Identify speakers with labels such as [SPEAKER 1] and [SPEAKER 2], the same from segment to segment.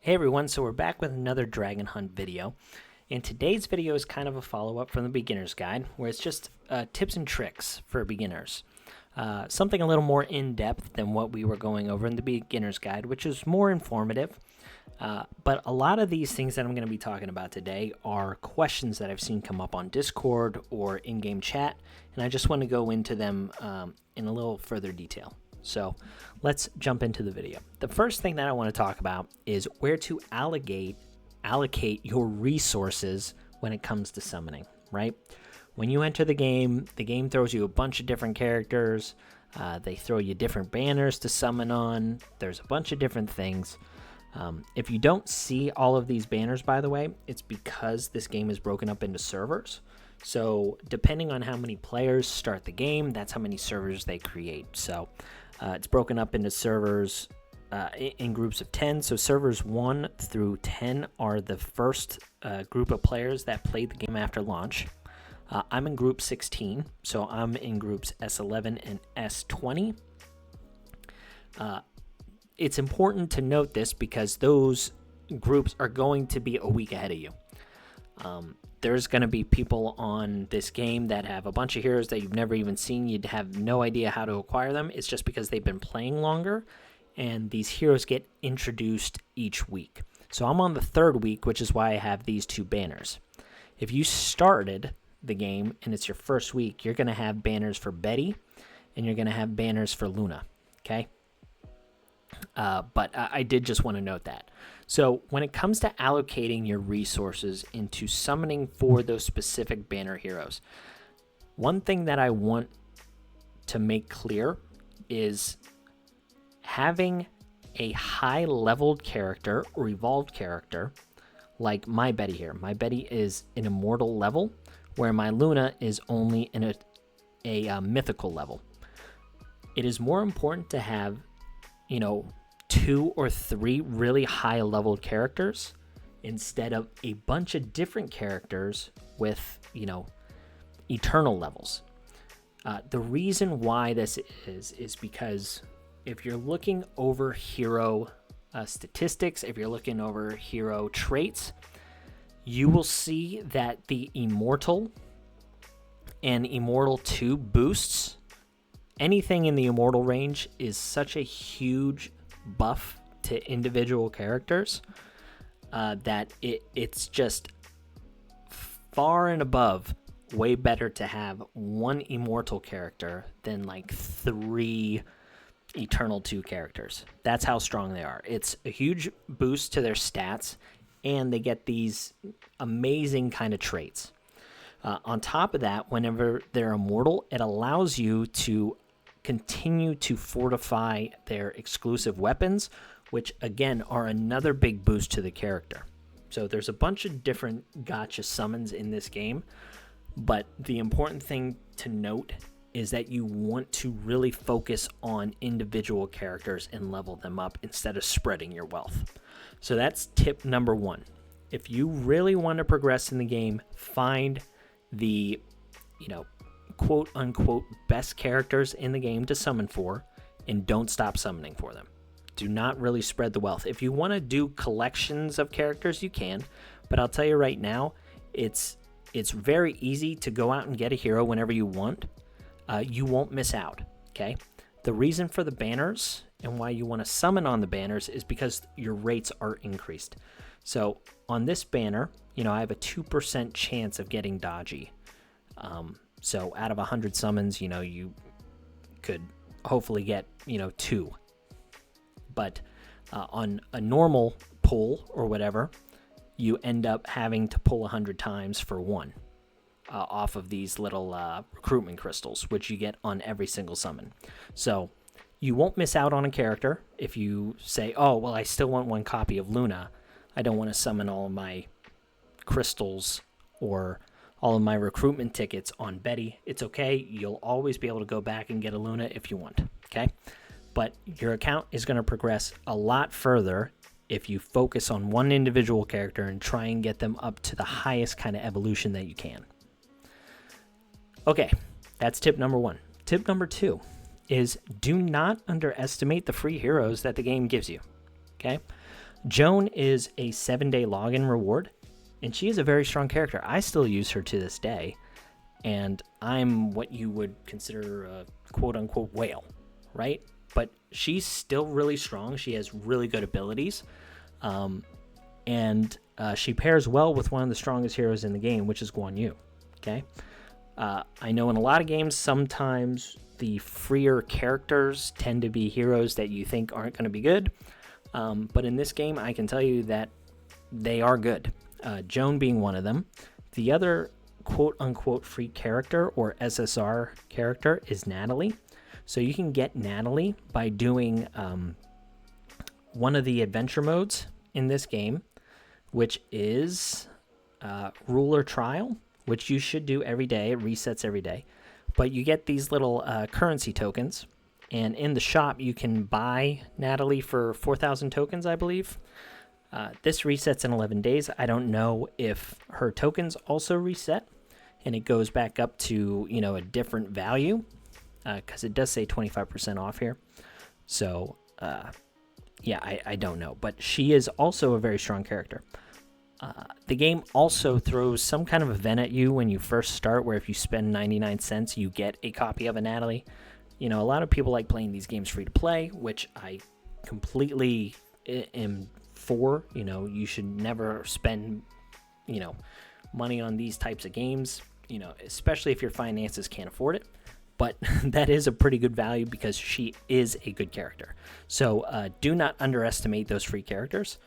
[SPEAKER 1] Hey everyone, so we're back with another Dragon Hunt video, and today's video is kind of a follow-up from the beginner's guide, where it's just tips and tricks for beginners. Something a little more in-depth than what we were going over in the beginner's guide, which is more informative. But a lot of these things that I'm going to be talking about today are questions that I've seen come up on Discord or in-game chat, and I just want to go into them in a little further detail. So let's jump into the video. The first thing that I want to talk about is where to allocate your resources when it comes to summoning, right? When you enter the game throws you a bunch of different characters. They throw you different banners to summon on. There's a bunch of different things. If you don't see all of these banners, by the way, it's because this game is broken up into servers. So depending on how many players start the game, that's how many servers they create. So it's broken up into servers in groups of 10. So servers 1 through 10 are the first group of players that played the game after launch. I'm in group 16, so I'm in groups S11 and S20. It's important to note this because those groups are going to be a week ahead of you. There's going to be people on this game that have a bunch of heroes that you've never even seen. You'd have no idea how to acquire them. It's just because they've been playing longer, and these heroes get introduced each week. So I'm on the third week, which is why I have these two banners. If you started the game and it's your first week, you're going to have banners for Betty, and you're going to have banners for Luna, okay? But I did just want to note that. So when it comes to allocating your resources into summoning for those specific banner heroes, one thing that I want to make clear is having a high-leveled character or evolved character like my Betty here. My Betty is an immortal level, where my Luna is only in a mythical level. It is more important to have, 2 or 3 really high leveled characters instead of a bunch of different characters with, eternal levels. The reason why this is because if you're looking over hero statistics, if you're looking over hero traits, you will see that the Immortal and Immortal 2 boosts, anything in the Immortal range, is such a huge buff to individual characters that it's just far and above way better to have one Immortal character than like 3 Eternal 2 characters. That's how strong they are. It's a huge boost to their stats, and they get these amazing kind of traits. On top of that, whenever they're immortal, it allows you to continue to fortify their exclusive weapons, which again are another big boost to the character. So there's a bunch of different gotcha summons in this game, but the important thing to note is that you want to really focus on individual characters and level them up instead of spreading your wealth. So that's tip number 1. If you really want to progress in the game, find the quote unquote best characters in the game to summon for, and don't stop summoning for them. Do not really spread the wealth. If you want to do collections of characters, you can, but I'll tell you right now, it's very easy to go out and get a hero whenever you want. You won't miss out, okay? The reason for the banners and why you want to summon on the banners is because your rates are increased. So on this banner, I have a 2% chance of getting dodgy. So out of 100 summons, you could hopefully get, 2. But on a normal pull or whatever, you end up having to pull 100 times for 1 off of these little recruitment crystals, which you get on every single summon. So you won't miss out on a character if you say, oh, well, I still want 1 copy of Luna. I don't want to summon all of my crystals or all of my recruitment tickets on Betty. It's okay. You'll always be able to go back and get a Luna if you want, okay? But your account is going to progress a lot further if you focus on one individual character and try and get them up to the highest kind of evolution that you can. Okay, that's tip number 1. Tip number 2 is do not underestimate the free heroes that the game gives you, okay? Joan is a 7-day login reward, and she is a very strong character. I still use her to this day, and I'm what you would consider a quote-unquote whale, right? But she's still really strong. She has really good abilities, and she pairs well with one of the strongest heroes in the game, which is Guan Yu, okay? I know in a lot of games, sometimes the freer characters tend to be heroes that you think aren't going to be good, but in this game, I can tell you that they are good. Joan being one of them. The other quote-unquote free character or SSR character is Natalie. So you can get Natalie by doing one of the adventure modes in this game, which is Ruler Trial, which you should do every day. It resets every day. But you get these little currency tokens, and in the shop you can buy Natalie for 4,000 tokens, I believe. This resets in 11 days. I don't know if her tokens also reset, and it goes back up to, a different value, because it does say 25% off here. So, I don't know. But she is also a very strong character. The game also throws some kind of event at you when you first start, where if you spend 99 cents, you get a copy of a Natalie. A lot of people like playing these games free to play, which I completely am for. You should never spend, money on these types of games, especially if your finances can't afford it. But that is a pretty good value because she is a good character. So do not underestimate those free characters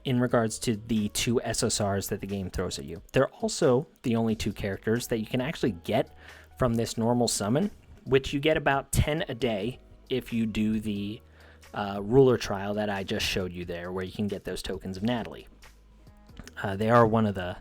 [SPEAKER 1] in regards to the 2 SSRs that the game throws at you. They're also the only 2 characters that you can actually get from this normal summon, which you get about 10 a day if you do the ruler trial that I just showed you there, where you can get those tokens of Natalie. They are one of the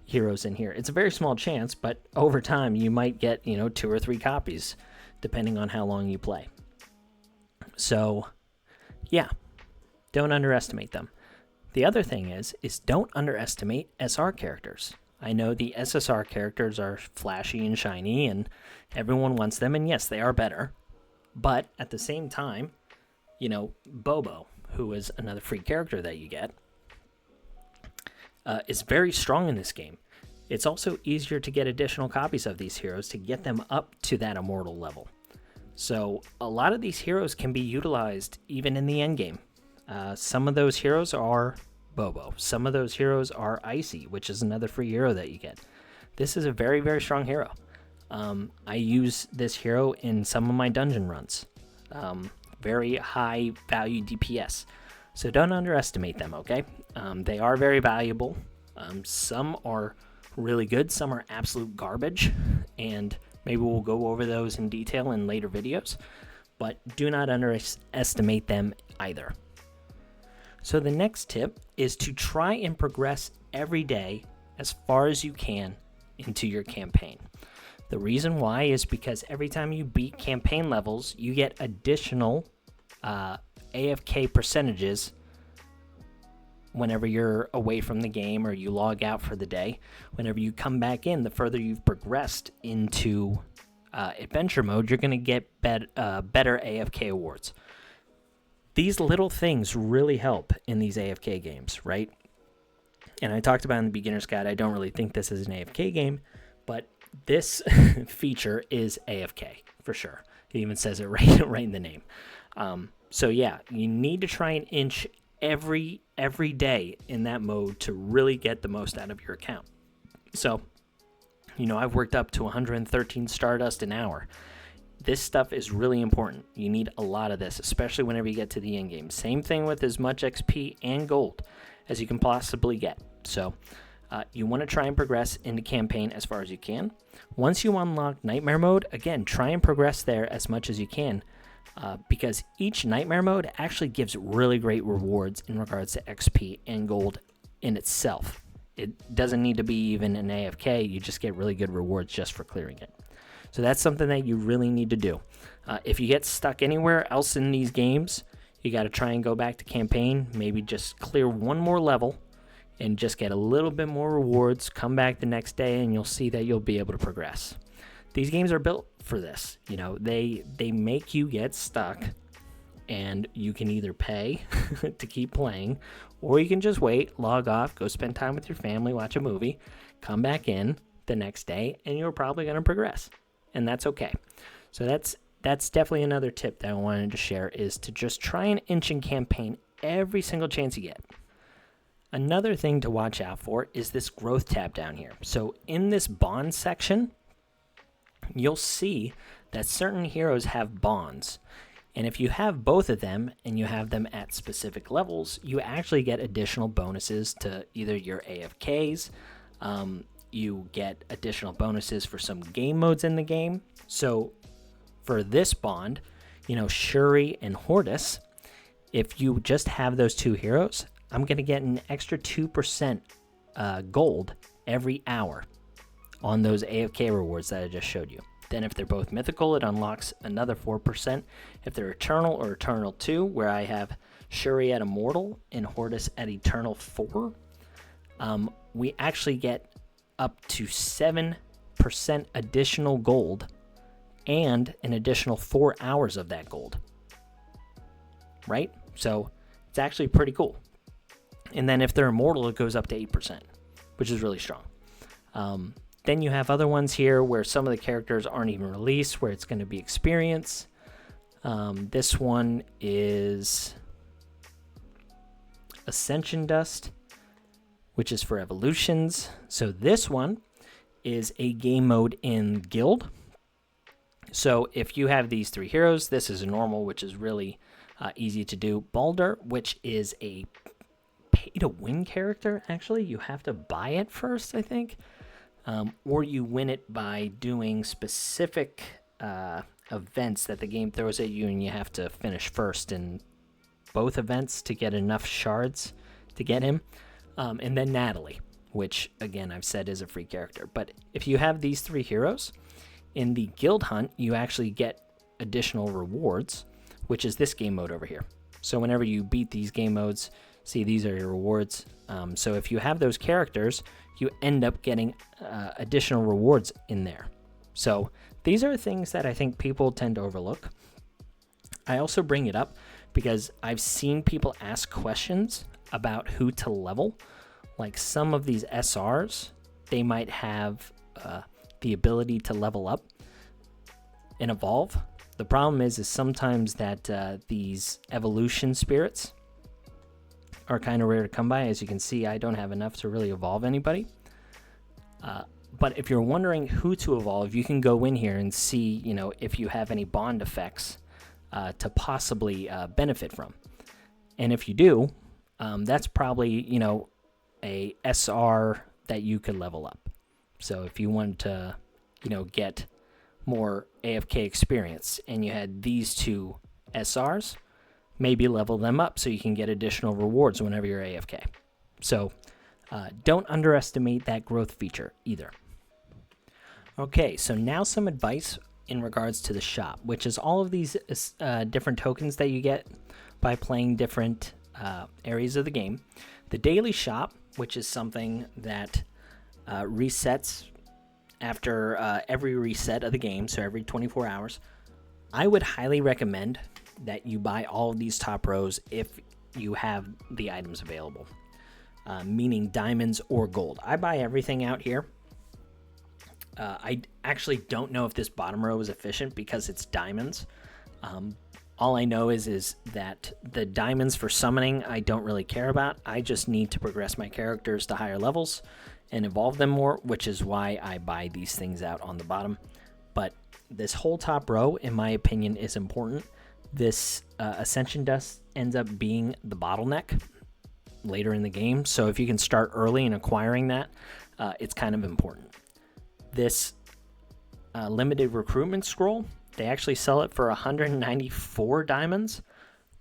[SPEAKER 1] heroes in here. It's a very small chance, but over time you might get 2 or 3 copies depending on how long you play. So yeah, don't underestimate them. The other thing is don't underestimate SR characters. I know the SSR characters are flashy and shiny and everyone wants them, and yes, they are better. But at the same time, Bobo, who is another free character that you get, is very strong in this game. It's also easier to get additional copies of these heroes to get them up to that immortal level. So a lot of these heroes can be utilized even in the endgame. Some of those heroes are Bobo. Some of those heroes are Icy, which is another free hero that you get. This is a very, very strong hero. I use this hero in some of my dungeon runs. Very high value DPS. So don't underestimate them, okay? They are very valuable. Some are really good. Some are absolute garbage. And maybe we'll go over those in detail in later videos. But do not underestimate them either. So the next tip is to try and progress every day as far as you can into your campaign. The reason why is because every time you beat campaign levels, you get additional AFK percentages whenever you're away from the game or you log out for the day. Whenever you come back in, the further you've progressed into adventure mode, you're going to get better AFK awards. These little things really help in these AFK games, right? And I talked about in the beginner's guide, I don't really think this is an AFK game, but this feature is AFK for sure. It even says it right in the name. So yeah, you need to try and inch every day in that mode to really get the most out of your account. So, I've worked up to 113 Stardust an hour. This stuff is really important. You need a lot of this, especially whenever you get to the end game. Same thing with as much XP and gold as you can possibly get. So you want to try and progress into campaign as far as you can. Once you unlock Nightmare Mode, again, try and progress there as much as you can, because each Nightmare Mode actually gives really great rewards in regards to XP and gold in itself. It doesn't need to be even an AFK. You just get really good rewards just for clearing it. So that's something that you really need to do. If you get stuck anywhere else in these games, you got to try and go back to campaign, maybe just clear one more level and just get a little bit more rewards, come back the next day, and you'll see that you'll be able to progress. These games are built for this. They make you get stuck and you can either pay to keep playing, or you can just wait, log off, go spend time with your family, watch a movie, come back in the next day, and you're probably going to progress, and that's okay. So that's definitely another tip that I wanted to share, is to just try and inch in campaign every single chance you get. Another thing to watch out for is this growth tab down here. So in this bond section, you'll see that certain heroes have bonds. And if you have both of them and you have them at specific levels, you actually get additional bonuses to either your AFKs, you get additional bonuses for some game modes in the game. So for this bond, Shuri and Hortus, if you just have those two heroes, I'm going to get an extra 2% gold every hour on those AFK rewards that I just showed you. Then if they're both mythical, it unlocks another 4%. If they're eternal or eternal 2, where I have Shuri at immortal and Hortus at eternal 4, we actually get up to 7% additional gold and an additional 4 hours of that gold. Right? So it's actually pretty cool. And then if they're immortal, it goes up to 8%, which is really strong. Then you have other ones here where some of the characters aren't even released, where it's going to be experience. This one is Ascension Dust, which is for evolutions. So this one is a game mode in Guild. So if you have these three heroes, this is a normal, which is really easy to do. Baldur, which is a pay-to-win character, actually. You have to buy it first, I think. Or you win it by doing specific events that the game throws at you, and you have to finish first in both events to get enough shards to get him. And then Natalie, which, again, I've said is a free character. But if you have these three heroes, in the guild hunt, you actually get additional rewards, which is this game mode over here. So whenever you beat these game modes, see, these are your rewards. So if you have those characters, you end up getting additional rewards in there. So these are things that I think people tend to overlook. I also bring it up because I've seen people ask questions about who to level. Like some of these SRs, they might have the ability to level up and evolve. The problem is sometimes that these evolution spirits are kind of rare to come by. As you can see, I don't have enough to really evolve anybody. But if you're wondering who to evolve, you can go in here and see, if you have any bond effects to possibly benefit from. And if you do, that's probably, a SR that you could level up. So if you wanted to, get more AFK experience and you had these two SRs, maybe level them up so you can get additional rewards whenever you're AFK. So don't underestimate that growth feature either. Okay, so now some advice in regards to the shop, which is all of these different tokens that you get by playing different areas of the game. The daily shop, which is something that resets after every reset of the game, so every 24 hours. I would highly recommend that you buy all of these top rows if you have the items available, meaning diamonds or gold. I buy everything out here. I actually don't know if this bottom row is efficient because it's diamonds. All I know is that the diamonds for summoning I don't really care about. I just need to progress my characters to higher levels and evolve them more, which is why I buy these things out on the bottom. But this whole top row, in my opinion, is important. This Ascension Dust ends up being the bottleneck later in the game. So if you can start early in acquiring that, it's kind of important. This limited recruitment scroll, they actually sell it for 194 diamonds,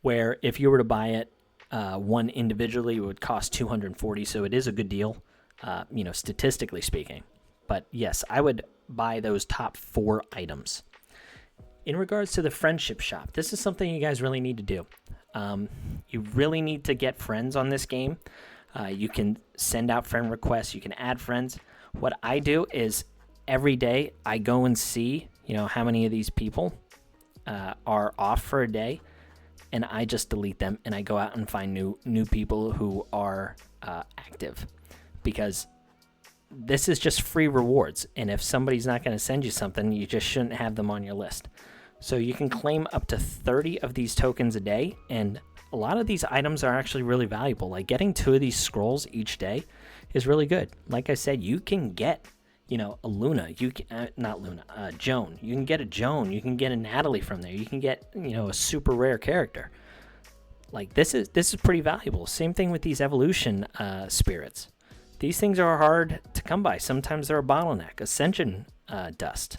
[SPEAKER 1] where if you were to buy it one individually, it would cost 240. So it is a good deal, statistically speaking. But yes, I would buy those top 4 items. In regards to the friendship shop, this is something you guys really need to do. You really need to get friends on this game. You can send out friend requests. You can add friends. What I do is every day I go and see, how many of these people are off for a day. and I just delete them and I go out and find new people who are active, because this is just free rewards, and if somebody's not going to send you something, you just shouldn't have them on your list. So you can claim up to 30 of these tokens a day, and a lot of these items are actually really valuable. Like getting 2 of these scrolls each day is really good. Like I said, you can get, a Luna, not Luna, Joan. You can get a Joan, you can get a Natalie from there. You can get, a super rare character. Like this is pretty valuable. Same thing with these evolution spirits. These things are hard to come by. Sometimes they're a bottleneck. Ascension dust.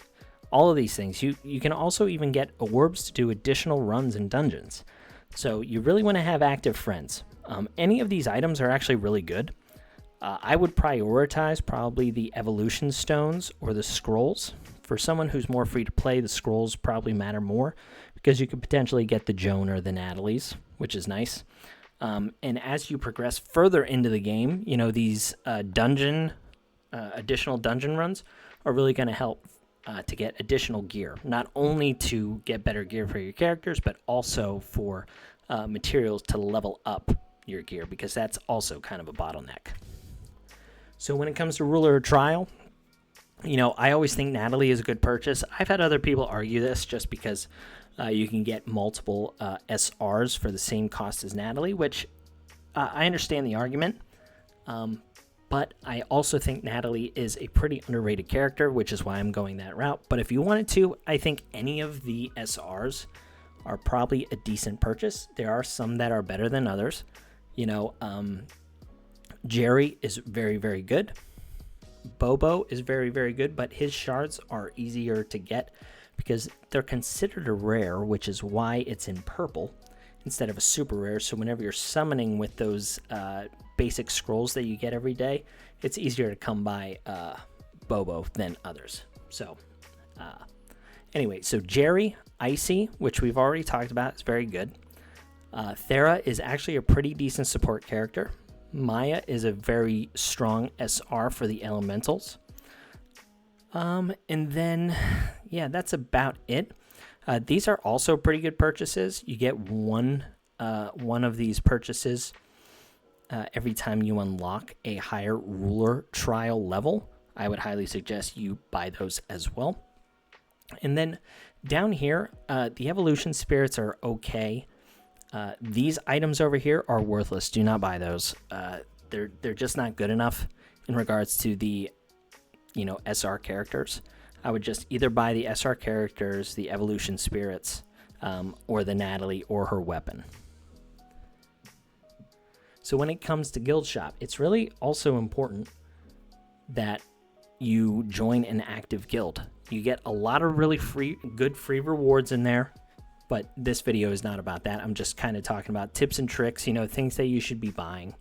[SPEAKER 1] All of these things. You can also even get orbs to do additional runs in dungeons. So you really want to have active friends. Any of these items are actually really good. I would prioritize probably the evolution stones or the scrolls. For someone who's more free to play, the scrolls probably matter more, because you could potentially get the Joan or the Natalies, which is nice. And as you progress further into the game, these additional dungeon runs are really going to help to get additional gear, not only to get better gear for your characters, but also for materials to level up your gear, because that's also kind of a bottleneck. So when it comes to ruler or trial, I always think Natalie is a good purchase. I've had other people argue this just because you can get multiple SRs for the same cost as Natalie, which I understand the argument. But I also think Natalie is a pretty underrated character, which is why I'm going that route. But if you wanted to, I think any of the SRs are probably a decent purchase. There are some that are better than others. Jerry is very, very good. Bobo is very, very good, but his shards are easier to get because they're considered a rare, which is why it's in purple instead of a super rare. So whenever you're summoning with those basic scrolls that you get every day, it's easier to come by Bobo than others. So anyway, so Jerry, Icy, which we've already talked about, is very good. Thera is actually a pretty decent support character. Maya is a very strong SR for the elementals. And then, that's about it. These are also pretty good purchases. You get one of these purchases every time you unlock a higher ruler trial level. I would highly suggest you buy those as well. And then down here, the evolution spirits are okay. These items over here are worthless. Do not buy those. They're just not good enough in regards to the SR characters. I would just either buy the SR characters, the evolution spirits, or the Natalie or her weapon. So when it comes to guild shop, it's really also important that you join an active guild. You get a lot of really good free rewards in there. But this video is not about that. I'm just kind of talking about tips and tricks, things that you should be buying.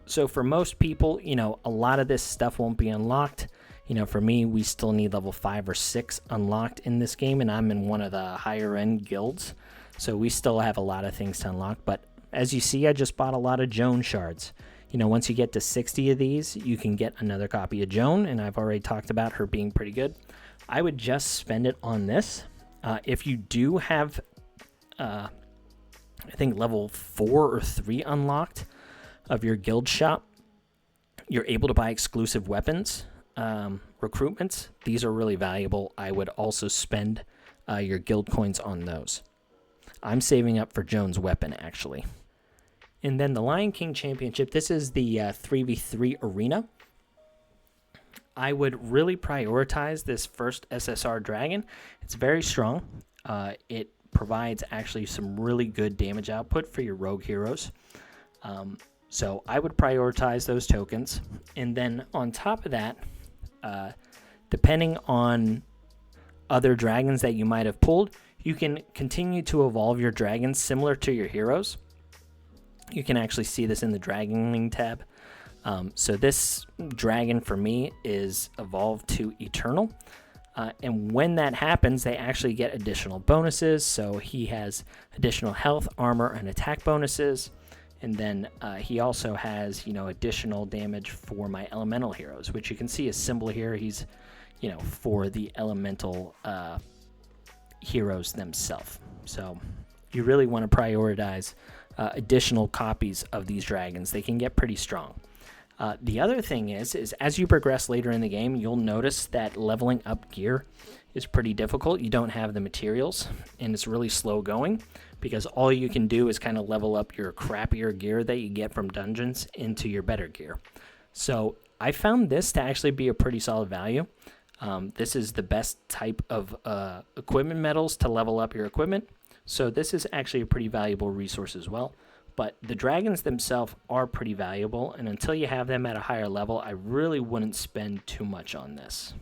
[SPEAKER 1] So for most people, a lot of this stuff won't be unlocked. For me, we still need level 5 or 6 unlocked in this game, and I'm in one of the higher end guilds. So we still have a lot of things to unlock. But as you see, I just bought a lot of Joan shards. Once you get to 60 of these, you can get another copy of Joan, and I've already talked about her being pretty good. I would just spend it on this. If you do have, I think, level 4 or 3 unlocked of your guild shop, you're able to buy exclusive weapons, recruitments. These are really valuable. I would also spend your guild coins on those. I'm saving up for Joan's weapon, actually. And then the Lion King Championship. This is the 3v3 arena. I would really prioritize this first SSR Dragon. It's very strong. It provides actually some really good damage output for your rogue heroes. So I would prioritize those tokens. And then on top of that, depending on other dragons that you might have pulled, you can continue to evolve your dragons similar to your heroes. You can actually see this in the Dragon Wing tab. So this dragon for me is evolved to Eternal. And when that happens, they actually get additional bonuses. So he has additional health, armor, and attack bonuses. And then he also has, additional damage for my elemental heroes, which you can see a symbol here. He's, for the elemental heroes themselves. So you really want to prioritize additional copies of these dragons. They can get pretty strong. The other thing is as you progress later in the game, you'll notice that leveling up gear is pretty difficult. You don't have the materials, and it's really slow going because all you can do is kind of level up your crappier gear that you get from dungeons into your better gear. So I found this to actually be a pretty solid value. This is the best type of equipment metals to level up your equipment. So this is actually a pretty valuable resource as well. But the dragons themselves are pretty valuable, and until you have them at a higher level, I really wouldn't spend too much on this.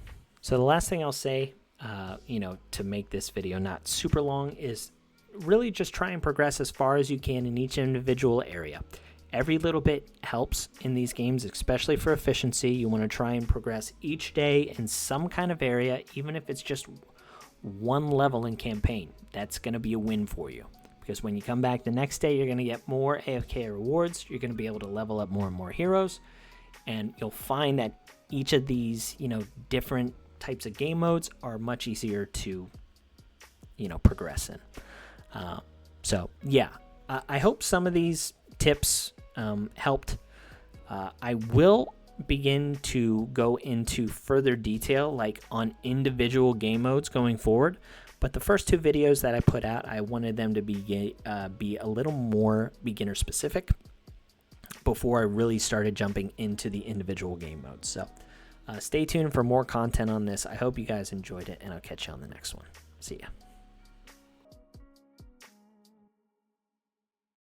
[SPEAKER 1] So the last thing I'll say, to make this video not super long, is really just try and progress as far as you can in each individual area. Every little bit helps in these games, especially for efficiency. You want to try and progress each day in some kind of area, even if it's just one level in campaign. That's going to be a win for you. Because when you come back the next day, you're going to get more AFK rewards. You're going to be able to level up more and more heroes. And you'll find that each of these, different types of game modes are much easier to, progress in. I hope some of these tips helped. I will begin to go into further detail, like on individual game modes going forward. But the first two videos that I put out, I wanted them to be a little more beginner specific before I really started jumping into the individual game modes. So stay tuned for more content on this. I hope you guys enjoyed it, and I'll catch you on the next one. See ya.